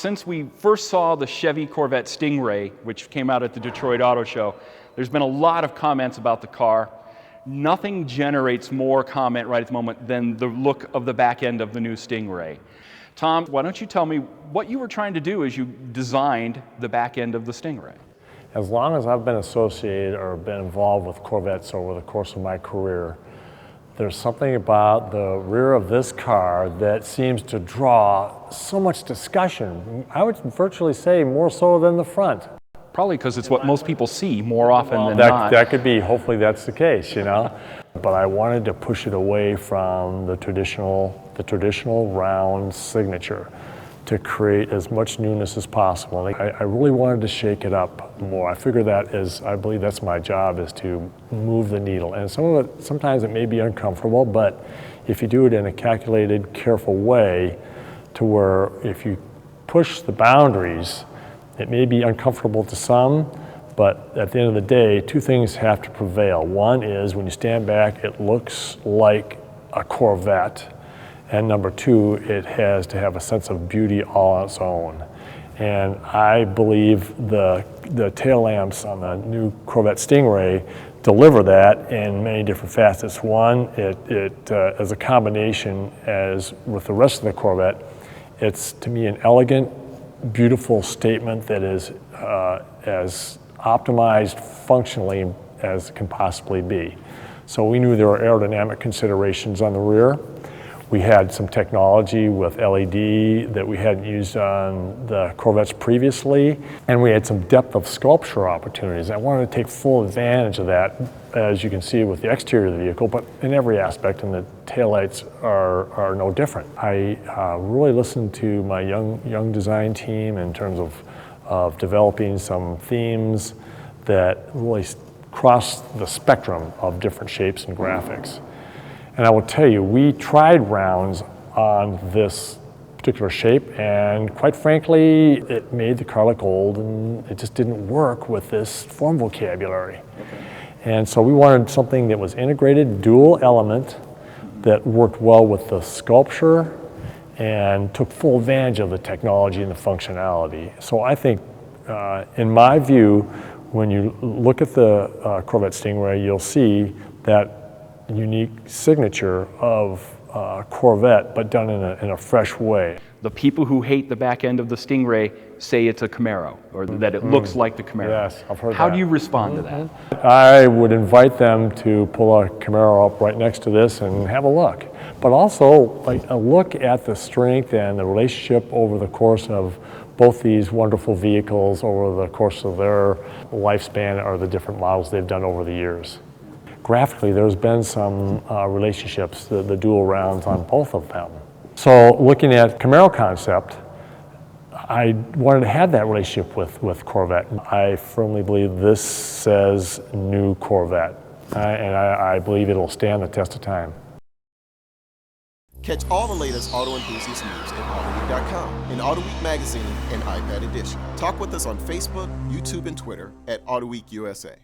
since we first saw the Chevy Corvette Stingray, which came out at the Detroit Auto Show, there's been a lot of comments about the car. Nothing generates more comment right at the moment than the look of the back end of the new Stingray. Tom, why don't you tell me what you were trying to do as you designed the back end of the Stingray? As long as I've been associated or been involved with Corvettes over the course of my career, there's something about the rear of this car that seems to draw so much discussion. I would virtually say more so than the front. Probably because it's what most people see more often than not. That could be, hopefully that's the case, you know. But I wanted to push it away from the traditional round signature to create as much newness as possible. I really wanted to shake it up more. I figure I believe that's my job, is to move the needle. And sometimes it may be uncomfortable, but if you do it in a calculated, careful way, to where if you push the boundaries, it may be uncomfortable to some, but at the end of the day, two things have to prevail. One is when you stand back, it looks like a Corvette. And number two, it has to have a sense of beauty all on its own. And I believe the tail lamps on the new Corvette Stingray deliver that in many different facets. One, it as a combination, as with the rest of the Corvette, it's to me an elegant, beautiful statement that is as optimized functionally as it can possibly be. So we knew there were aerodynamic considerations on the rear. We had some technology with LED that we hadn't used on the Corvettes previously, and we had some depth of sculpture opportunities. I wanted to take full advantage of that, as you can see with the exterior of the vehicle, but in every aspect, and the taillights are no different. I really listened to my young design team in terms of developing some themes that really cross the spectrum of different shapes and graphics. And I will tell you, we tried rounds on this particular shape, and quite frankly, it made the car look old, and it just didn't work with this form vocabulary. Okay. And so we wanted something that was integrated, dual element, that worked well with the sculpture and took full advantage of the technology and the functionality. So I think, in my view, when you look at the Corvette Stingray, you'll see that unique signature of Corvette, but done in a fresh way. The people who hate the back end of the Stingray say it's a Camaro, or that it looks like the Camaro. Yes, I've heard that. How do you respond to that? I would invite them to pull a Camaro up right next to this and have a look. But also, like, a look at the strength and the relationship over the course of both these wonderful vehicles over the course of their lifespan, or the different models they've done over the years. Graphically, there's been some relationships, the dual rounds on both of them. So looking at Camaro concept, I wanted to have that relationship with Corvette. I firmly believe this says new Corvette, and I believe it'll stand the test of time. Catch all the latest auto enthusiast news at AutoWeek.com, in AutoWeek magazine and iPad edition. Talk with us on Facebook, YouTube, and Twitter at AutoWeek USA.